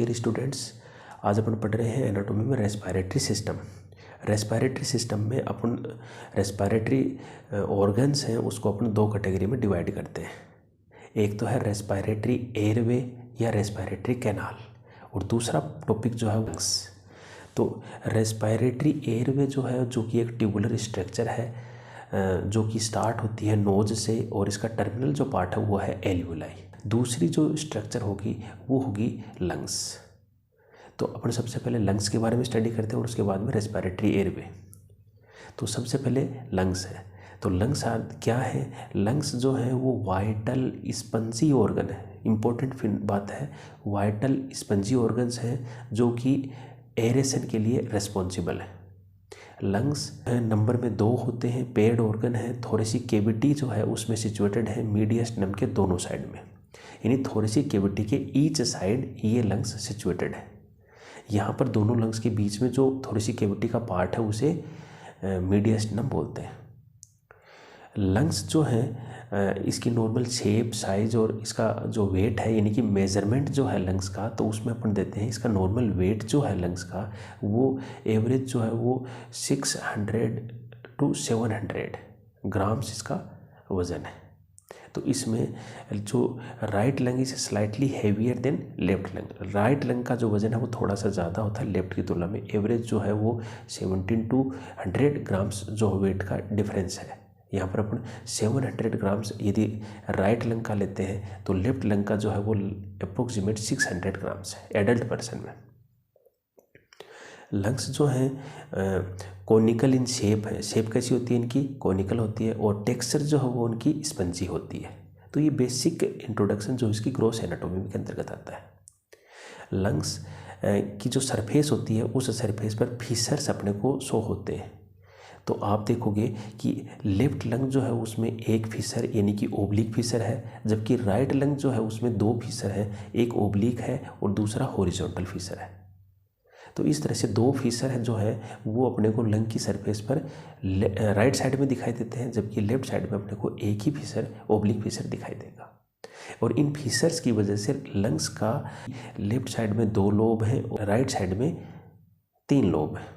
Dear students, आज अपन पढ़ रहे हैं एनाटॉमी में रेस्पिरेटरी सिस्टम। रेस्पिरेटरी सिस्टम में अपन रेस्पिरेटरी ऑर्गन्स हैं उसको अपन दो कैटेगरी में डिवाइड करते हैं। एक तो है रेस्पिरेटरी एयरवे या रेस्पिरेटरी कैनाल, और दूसरा टॉपिक जो है लंग्स। तो रेस्पिरेटरी एयरवे जो है, जो कि एक ट्यूबुलर स्ट्रक्चर है जो कि स्टार्ट होती है नोज से, और इसका टर्मिनल जो पार्ट है वो है एल्वियोलाई। दूसरी जो स्ट्रक्चर होगी वो होगी लंग्स। तो अपन सबसे पहले लंग्स के बारे में स्टडी करते हैं और उसके बाद में रेस्पिरेटरी एयरवे। तो सबसे पहले लंग्स है। तो लंग्स क्या है? लंग्स जो है वो वाइटल स्पंजी ऑर्गन है। इम्पोर्टेंट बात है, वाइटल स्पंजी ऑर्गन्स हैं जो कि एरेशन के लिए रिस्पॉन्सिबल है। लंग्स नंबर में 2 होते हैं, पेड ऑर्गन है। थोरेसिक कैविटी जो है उसमें सिचुएटेड है मीडियस्टम के दोनों साइड में, यानी थोरेसिक कैविटी के ईच साइड ये लंग्स सिचुएटेड है। यहाँ पर दोनों लंग्स के बीच में जो थोरेसिक कैविटी का पार्ट है उसे मीडियस्टम बोलते हैं। लंग्स जो है इसकी नॉर्मल शेप, साइज और इसका जो वेट है, यानी कि मेजरमेंट जो है लंग्स का, तो उसमें अपन देते हैं इसका नॉर्मल वेट जो है लंग्स का वो एवरेज जो है वो 600 to 700 ग्राम्स इसका वज़न है। तो इसमें जो right lung is slightly heavier than left lung. Right lung का जो वज़न है वो थोड़ा सा ज़्यादा होता है लेफ्ट की तुलना में। एवरेज जो है वो 17 to 100 ग्राम्स जो वेट का डिफरेंस है। यहाँ पर अपन 700 ग्राम्स यदि राइट लंग का लेते हैं तो लेफ्ट लंग का जो है वो अप्रोक्सीमेट 600 ग्राम्स है एडल्ट पर्सन में। लंग्स जो हैं कॉनिकल इन शेप है। शेप कैसी होती है इनकी? कॉनिकल होती है, और टेक्सचर जो है वो उनकी स्पंजी होती है। तो ये बेसिक इंट्रोडक्शन जो इसकी ग्रॉस एनाटॉमी के अंतर्गत आता है। लंग्स की जो सरफेस होती है उस सरफेस पर फीसर्स अपने को शो होते हैं। तो आप देखोगे कि लेफ्ट लंग जो है उसमें एक फीसर यानी कि ओब्लिक फीसर है, जबकि राइट लंग जो है उसमें 2 फीसर है, एक ओब्लिक है और दूसरा हॉरिजॉन्टल फीसर है। तो इस तरह से 2 फीसर है जो है वो अपने को लंग की सरफेस पर राइट साइड में दिखाई देते हैं, जबकि लेफ्ट साइड में अपने को एक ही फीसर ओब्लिक फीसर दिखाई देगा। और इन फीसर्स की वजह से लंग्स का लेफ्ट साइड में 2 लोब हैं और राइट साइड में 3 लोब हैं।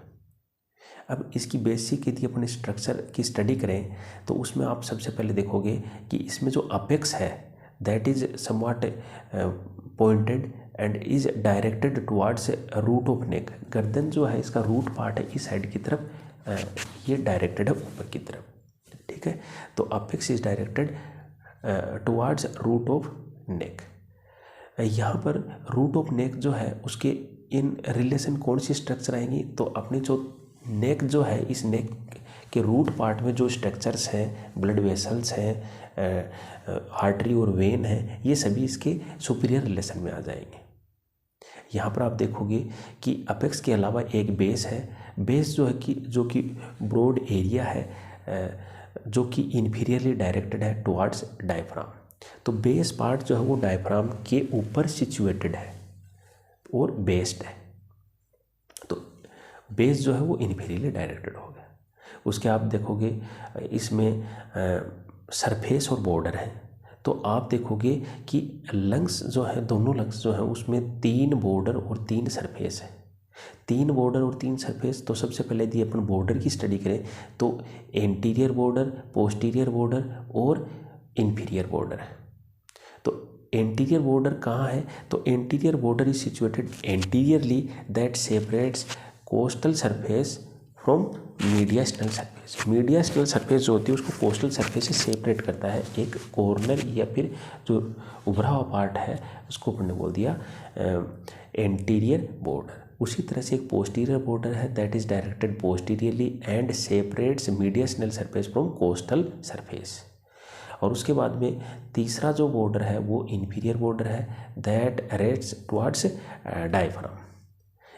अब इसकी बेसिक यदि अपने स्ट्रक्चर की स्टडी करें तो उसमें आप सबसे पहले देखोगे कि इसमें जो अपेक्स है that is somewhat pointed and is directed towards root of neck. गर्दन जो है इसका रूट पार्ट है इस साइड की तरफ, ये डायरेक्टेड है ऊपर की तरफ, ठीक है। तो apex is directed towards root of neck. यहाँ पर रूट ऑफ नेक जो है उसके इन रिलेशन कौन सी स्ट्रक्चर आएंगी? तो अपनी जो नेक जो है, इस नेक के रूट पार्ट में जो स्ट्रक्चर्स हैं, ब्लड वेसल्स हैं, आर्टरी और वेन है, ये सभी इसके सुपीरियर रिलेशन में आ जाएंगे। यहाँ पर आप देखोगे कि अपेक्स के अलावा एक बेस है। बेस जो कि ब्रॉड एरिया है जो कि इन्फीरियरली डायरेक्टेड है टुवार्ड्स डायफ्राम। तो बेस पार्ट जो है वो डायफ्राम के ऊपर सिचुएटेड है और बेस्ड है। तो बेस जो है वो इन्फीरियरली डायरेक्टेड हो गया। उसके आप देखोगे इसमें सरफेस और बॉर्डर है। तो आप देखोगे कि लंग्स जो है, दोनों लंग्स जो है उसमें 3 बॉर्डर और 3 सरफेस है। 3 बॉर्डर और 3 सरफेस। तो सबसे पहले यदि अपन बॉर्डर की स्टडी करें तो एंटीरियर बॉर्डर, पोस्टीरियर बॉर्डर और इन्फीरियर बॉर्डर है। तो एंटीरियर बॉर्डर कहाँ है? तो anterior border is situated anteriorly that separates costal surface from mediastinal surface. Mediastinal surface जो होती है उसको कोस्टल सरफेस से सेपरेट करता है। एक कॉर्नर या फिर जो उभरा हुआ पार्ट है उसको अपन ने बोल दिया एंटीरियर बॉर्डर। उसी तरह से एक पोस्टीरियर बॉर्डर है that is directed posteriorly and separates mediastinal surface from costal surface. और उसके बाद में तीसरा जो बॉर्डर है वो इन्फीरियर बॉर्डर है दैट रेट्स टुवार्ड्स डायफ्राम।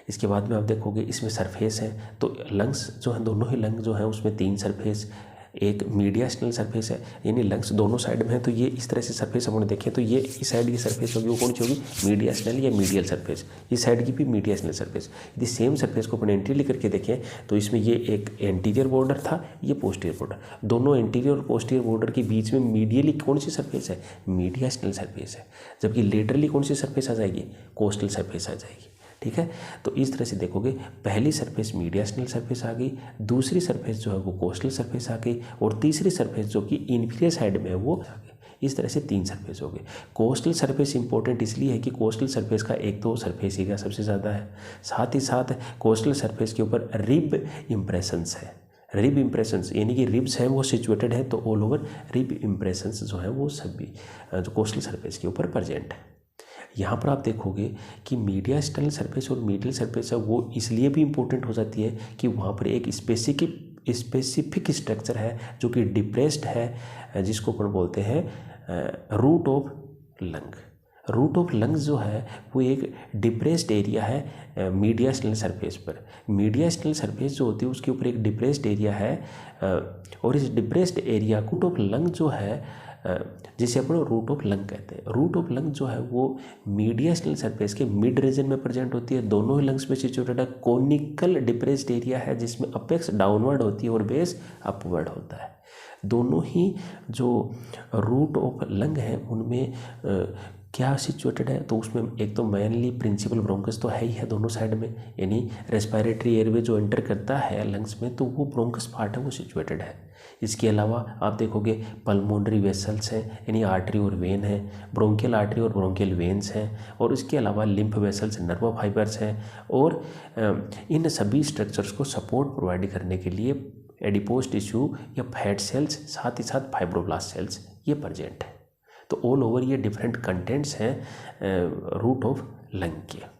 इसके बाद में आप देखोगे इसमें सरफेस है। तो लंग्स जो है, दोनों ही लंग जो है उसमें 3 सरफेस एक मीडियास्टिनल सरफेस है, यानी लंग्स दोनों साइड में है, तो ये इस तरह से सरफेस अपन देखें तो ये इस साइड की सरफेस होगी वो कौन सी होगी, मीडियास्टिनल या मीडियल सरफेस, इस साइड की भी मीडियास्टिनल सरफेस। यदि सेम सरफेस को अपन एंटीरियर लेकर के देखें तो इसमें ये एक एंटीरियर बॉर्डर था, ये पोस्टीरियर बॉर्डर, दोनों एंटीरियर और पोस्टीरियर बॉर्डर के बीच में मीडियली कौन सी सरफेस है, मीडियास्टिनल सरफेस है, जबकि लेटरली कौन सी सरफेस आ जाएगी, कोस्टल सरफेस आ जाएगी। ठीक है, तो इस तरह से देखोगे पहली सरफेस मीडियास्टिनल सरफेस आ गई, दूसरी सरफेस जो है वो कोस्टल सरफेस आ गई, और तीसरी सरफेस जो कि इन्फीरियर साइड में है वो आ गई। इस तरह से 3 सरफेस हो गए। कोस्टल सरफेस इंपॉर्टेंट इसलिए है कि कोस्टल सरफेस का एक तो सरफेस एरिया सबसे ज़्यादा है, साथ ही साथ कोस्टल सरफेस के ऊपर रिब इम्प्रेशंस है, रिब इम्प्रेशंस यानी कि रिब्स हैं वो सिचुएटेड है, तो ऑल ओवर रिब इम्प्रेशंस जो है वो सभी जो कोस्टल सरफेस के ऊपर प्रेजेंट है। यहाँ पर आप देखोगे कि मीडियास्टिनल सरफेस और मीडियल सरफेस है वो इसलिए भी इम्पोर्टेंट हो जाती है कि वहाँ पर एक स्पेसिफिक स्ट्रक्चर है जो कि डिप्रेस्ड है, जिसको अपन बोलते हैं root of lung. Root of lungs जो है वो एक डिप्रेस्ड एरिया है मीडियास्टिनल सरफेस पर। मीडियास्टिनल सरफेस जो होती है उसके ऊपर एक डिप्रेस्ड एरिया है, और इस depressed area root of lung जो है जिसे अपन रूट ऑफ लंग कहते हैं। रूट ऑफ लंग जो है वो मीडियास्टिनल सरफेस के मिड रीजन में प्रेजेंट होती है, दोनों ही लंग्स में सिचुएटेड है। कोनिकल डिप्रेस्ड एरिया है जिसमें अपेक्स डाउनवर्ड होती है और बेस अपवर्ड होता है। दोनों ही जो रूट ऑफ लंग है उनमें क्या सिचुएटेड है, तो उसमें एक तो मेनली प्रिंसिपल ब्रोंकस तो है ही है दोनों साइड में, यानी रेस्पिरेटरी एयरवे जो एंटर करता है लंग्स में तो वो ब्रोंकस पार्ट है वो सिचुएटेड है। इसके अलावा आप देखोगे पल्मोनरी वेसल्स हैं, यानी आर्टरी और वेन है, ब्रोंकियल आर्टरी और ब्रोंकियल वेन्स हैं, और इसके अलावा लिम्फ वेसल्स, नर्व फाइबर्स हैं, और इन सभी स्ट्रक्चर्स को सपोर्ट प्रोवाइड करने के लिए एडिपोज टिश्यू या फैट सेल्स, साथ ही साथ फाइब्रोब्लास्ट सेल्स ये प्रेजेंट है। तो ऑल ओवर ये डिफरेंट कंटेंट्स हैं रूट ऑफ लंग के।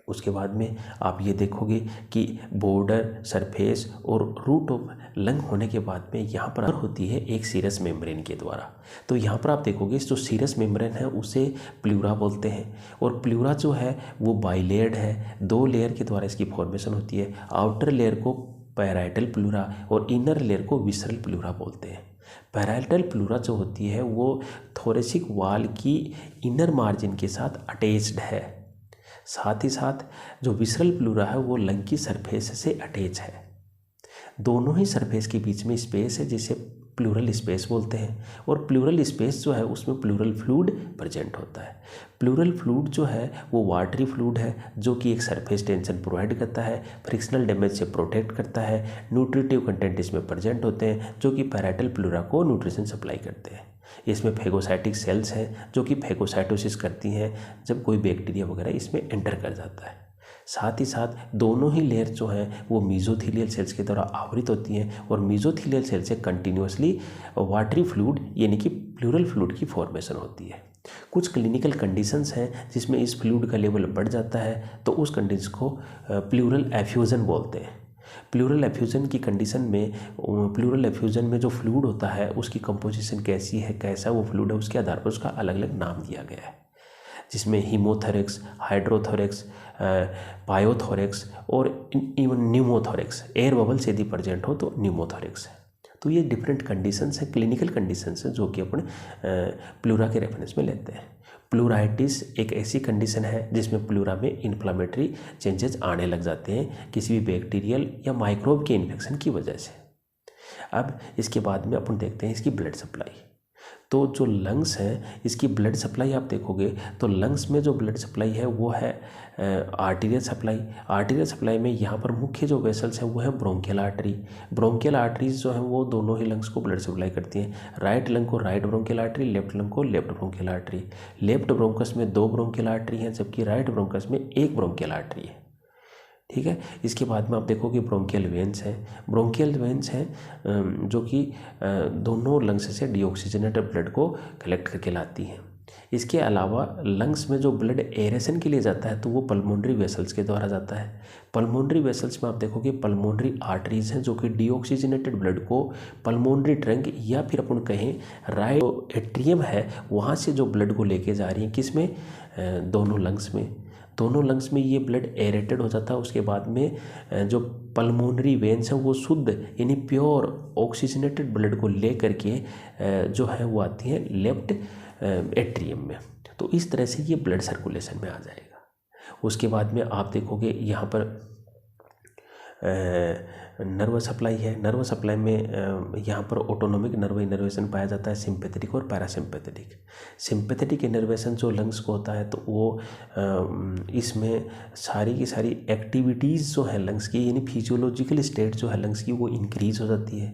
उसके बाद में आप ये देखोगे कि बॉर्डर, सरफेस और रूट ऑफ लंग होने के बाद में यहाँ पर होती है एक सीरस मेम्ब्रेन के द्वारा। तो यहाँ पर आप देखोगे जो सीरस मेम्ब्रेन है उसे प्लूरा बोलते हैं, और प्लूरा जो है वो बाइलेयर्ड है, 2 लेयर के द्वारा इसकी फॉर्मेशन होती है। आउटर लेयर को पैराइटल प्लूरा और इनर लेयर को विसरल प्लूरा बोलते हैं। पैराइटल प्लूरा जो होती है वो थोरेसिक वाल की इनर मार्जिन के साथ अटैच्ड है, साथ ही साथ जो विसरल प्लूरा है वो लंग की सरफेस से अटैच है। दोनों ही सरफेस के बीच में स्पेस है जिसे प्लूरल स्पेस बोलते हैं, और प्लूरल स्पेस जो है उसमें प्लूरल फ्लूइड प्रेजेंट होता है। प्लूरल फ्लूइड जो है वो वाटरी फ्लूइड है जो कि एक सरफेस टेंशन प्रोवाइड करता है, फ्रिक्शनल डैमेज से प्रोटेक्ट करता है। न्यूट्रिटिव कंटेंट इसमें प्रेजेंट होते हैं जो कि पैराइटल प्लूरा को न्यूट्रिशन सप्लाई करते हैं। इसमें फेगोसाइटिक सेल्स हैं जो कि फेगोसाइटोसिस करती हैं जब कोई बैक्टीरिया वगैरह इसमें एंटर कर जाता है। साथ ही साथ दोनों ही लेयर जो हैं वो मीजोथीलियल सेल्स के द्वारा आवृत होती हैं, और मीजोथीलियल सेल से कंटिन्यूसली वाटरी फ्लूइड यानी कि प्लूरल फ्लूइड की फॉर्मेशन होती है। कुछ क्लिनिकल कंडीशंस हैं जिसमें इस फ्लूइड का लेवल बढ़ जाता है, तो उस कंडीशन को प्लूरल एफ्यूजन बोलते हैं। प्लूरल एफ्यूजन की कंडीशन में, प्लूरल एफ्यूजन में जो फ्लूइड होता है उसकी कंपोजिशन कैसी है, कैसा वो फ्लूइड है, उसके आधार पर उसका अलग अलग नाम दिया गया है, जिसमें हीमोथोरेक्स, हाइड्रोथोरेक्स, पायोथोरेक्स और इवन न्यूमोथोरेक्स, एयर बबल्स यदि प्रेजेंट हो तो न्यूमोथोरेक्स है। तो ये डिफरेंट कंडीशंस हैं, क्लिनिकल कंडीशंस हैं जो कि अपन प्लूरा के रेफरेंस में लेते हैं। प्लूराइटिस एक ऐसी कंडीशन है जिसमें प्लूरा में इन्फ्लामेटरी चेंजेस आने लग जाते हैं किसी भी बैक्टीरियल या माइक्रोब के इन्फेक्शन की वजह से। अब इसके बाद में अपन देखते हैं इसकी ब्लड सप्लाई। तो जो लंग्स हैं इसकी ब्लड सप्लाई आप देखोगे तो लंग्स में जो ब्लड सप्लाई है वो है आर्टीरियल सप्लाई। आर्टीरियल सप्लाई में यहाँ पर मुख्य जो वेसल्स हैं वो है ब्रोंकियल आर्टरी। ब्रोंकियल आर्टरीज जो हैं वो दोनों ही लंग्स को ब्लड सप्लाई करती हैं। राइट लंग को right bronchial artery, left lung को left bronchial artery. Left bronchus में 2 ब्रोंकियल आर्टरी हैं जबकि राइट ब्रोंकस में 1 ब्रोंकियल आर्टरी है। ठीक है, इसके बाद में आप देखोगे ब्रोंकियल वेन्स हैं। ब्रोंकियल वेन्स हैं जो कि दोनों लंग्स से डीऑक्सीजनेटेड ब्लड को कलेक्ट करके लाती हैं। इसके अलावा लंग्स में जो ब्लड एरेशन के लिए जाता है तो वो पल्मोनरी वेसल्स के द्वारा जाता है। पल्मोनरी वेसल्स में आप देखोगे पल्मोनरी आर्टरीज हैं जो कि डीऑक्सीजनेटेड ब्लड को पल्मोनरी ट्रंक या फिर अपन कहें राइट एट्रियम है वहाँ से जो ब्लड को लेके जा रही हैं, किसमें, दोनों लंग्स में। दोनों लंग्स में ये ब्लड एरेटेड हो जाता है। उसके बाद में जो पल्मोनरी वेन्स हैं वो शुद्ध यानी प्योर ऑक्सीजनेटेड ब्लड को ले करके जो है वो आती हैं लेफ्ट एट्रियम में। तो इस तरह से ये ब्लड सर्कुलेशन में आ जाएगा। उसके बाद में आप देखोगे यहाँ पर नर्वस सप्लाई है। नर्वस सप्लाई में यहाँ पर ऑटोनोमिक नर्व इनर्वेशन पाया जाता है, सिंपैथेटिक और पैरासिम्पैथेटिक। सिंपैथेटिक इनर्वेशन जो लंग्स को होता है तो वो इसमें सारी की सारी एक्टिविटीज़ जो है लंग्स की यानी फिजियोलॉजिकल स्टेट जो है लंग्स की वो इंक्रीज़ हो जाती है।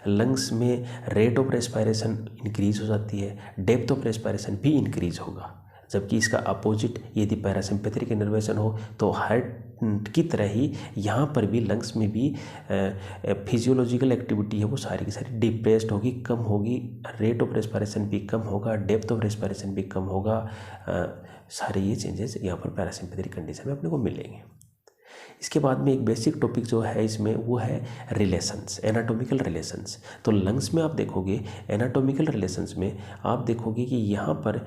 लंग्स में रेट ऑफ रेस्पायरेशन इंक्रीज़ हो जाती है, डेप्थ ऑफ रेस्पायरेशन भी इंक्रीज़ होगा। जबकि इसका अपोजिट यदि पैरासिम्पैथेटिक इनर्वेशन हो तो हार्ट की तरह ही यहाँ पर भी लंग्स में भी फिजियोलॉजिकल एक्टिविटी है वो सारी की सारी डिप्रेस्ड होगी, कम होगी, रेट ऑफ रेस्पायरेशन भी कम होगा, डेप्थ ऑफ रेस्पायरेशन भी कम होगा। सारे ये चेंजेस यहाँ पर पैरासिम्पैथेटिक कंडीशन में अपने को मिलेंगे। इसके बाद में एक बेसिक टॉपिक जो है इसमें वो है रिलेशंस, एनाटॉमिकल रिलेशंस। तो लंग्स में आप देखोगे एनाटॉमिकल रिलेशंस में आप देखोगे कि यहाँ पर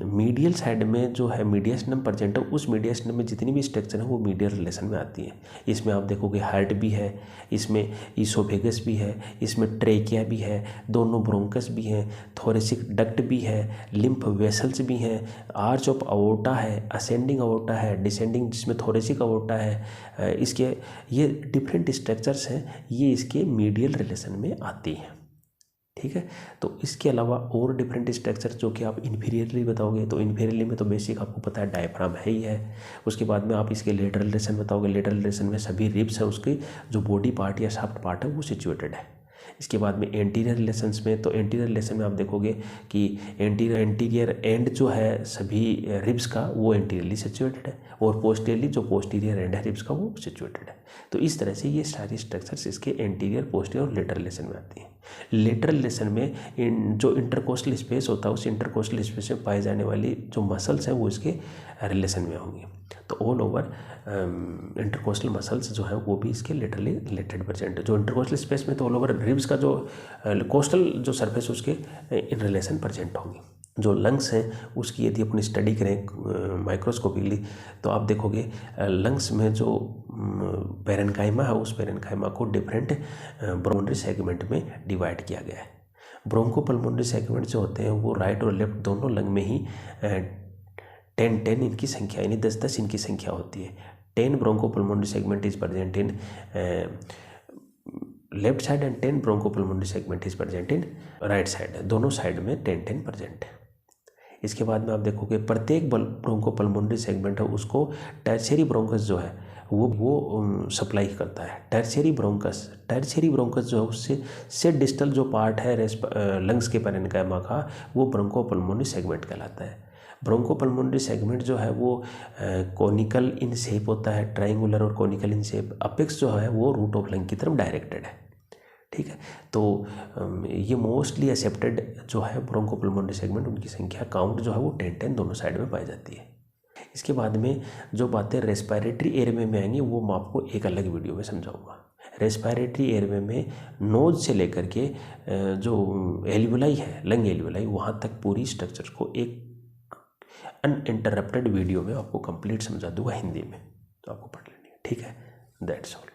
मीडियल साइड में जो है मीडियस्टम प्रेजेंट है, उस मीडियस्टम में जितनी भी स्ट्रक्चर है वो मीडियल रिलेशन में आती है। इसमें आप देखोगे हार्ट भी है, इसमें ईसोफेगस भी है, इसमें ट्रेकिया भी है, दोनों ब्रोंकस भी हैं, थोरेसिक डक्ट भी है, लिम्फ वेसल्स भी हैं, आर्च ऑफ अओर्टा है, असेंडिंग अओर्टा है, डिसेंडिंग जिसमें थोरेसिक अओर्टा है। इसके ये डिफरेंट स्ट्रक्चर्स हैं, ये इसके मीडियल रिलेशन में आती हैं। ठीक है, तो इसके अलावा और डिफरेंट स्ट्रक्चर जो कि आप इन्फीरियरली बताओगे तो इन्फीरियरली में तो बेसिक आपको पता है डायफ्राम है ही है। उसके बाद में आप इसके लेटरल रिलेशन बताओगे, लेटरल रिलेशन में सभी रिब्स हैं उसके जो बॉडी पार्ट या शाफ्ट पार्ट है वो सिचुएटेड है। इसके बाद में एंटीरियर रिलेशंस में तो एंटीरियर रिलेशन में आप देखोगे कि एंटीरियर एंड जो है सभी रिब्स का वो एंटीरियरली सिचुएटेड है और पोस्टीरियरली जो पोस्टीरियर एंड है रिब्स का वो सिचुएटेड है। तो इस तरह से ये सारी स्ट्रक्चर्स इसके एंटीरियर, पोस्टीरियर और लेटरल रिलेशन में आती हैं। लेटरल रिलेशन में जो इंटरकोस्टल स्पेस होता है उस इंटरकोस्टल स्पेस में पाई जाने वाली जो मसल्स हैं वो इसके रिलेशन में होंगी। तो ऑल ओवर इंटरकोस्टल मसल्स जो है वो भी इसके लेटरली रिलेटेड प्रेजेंट है। जो इंटरकोस्टल स्पेस में तो ऑल ओवर रिब्स का जो कोस्टल जो सरफेस उसके इन रिलेशन प्रेजेंट होंगी। जो लंग्स हैं उसकी यदि अपनी स्टडी करें माइक्रोस्कोपिकली तो आप देखोगे लंग्स में जो पेरेन्काइमा है उस पेरेन्काइमा को डिफरेंट ब्रोंकरी सेगमेंट में डिवाइड किया गया है। ब्रोंकोपल्मोनरी सेगमेंट जो होते हैं वो राइट और लेफ्ट दोनों लंग में ही 10 इनकी संख्या यानी 10 इनकी संख्या होती है। 10 bronchopulmonary segment is present in left side and 10 bronchopulmonary segment is present in right side. दोनों साइड में 10 प्रेजेंट है। इसके बाद में आप देखोगे प्रत्येक ब्रोंकोपल्मोनरी सेगमेंट है उसको टर्शियरी ब्रोंकस जो है वो सप्लाई करता है। टर्शियरी ब्रोंकस जो है उससे से डिस्टल जो पार्ट है लंग्स के पेरेन्काइमा का वो ब्रोंकोपल्मोनरी सेगमेंट कहलाता है। ब्रोंकोपल्मोनरी सेगमेंट जो है वो कोनिकल इन शेप होता है, ट्रायंगुलर और कोनिकल इन शेप। अपेक्स जो है वो रूट ऑफ लंग की तरफ डायरेक्टेड है। ठीक है, तो ये मोस्टली एक्सेप्टेड जो है ब्रोंकोपल्मोनरी सेगमेंट उनकी संख्या काउंट जो है वो 10 दोनों साइड में पाई जाती है। इसके बाद में जो बातें रेस्पिरेटरी एयरवे में आएंगी वो मैं आपको एक अलग वीडियो में समझाऊंगा। रेस्पिरेटरी एयरवे में नोज से लेकर के जो एल्वियोलाई है, लंग एल्वियोलाई, वहाँ तक पूरी स्ट्रक्चर को एक अनइंटरप्टेड वीडियो में आपको कंप्लीट समझा दूंगा हिंदी में, तो आपको पढ़ लेनी है। ठीक है, दैट्स ऑल।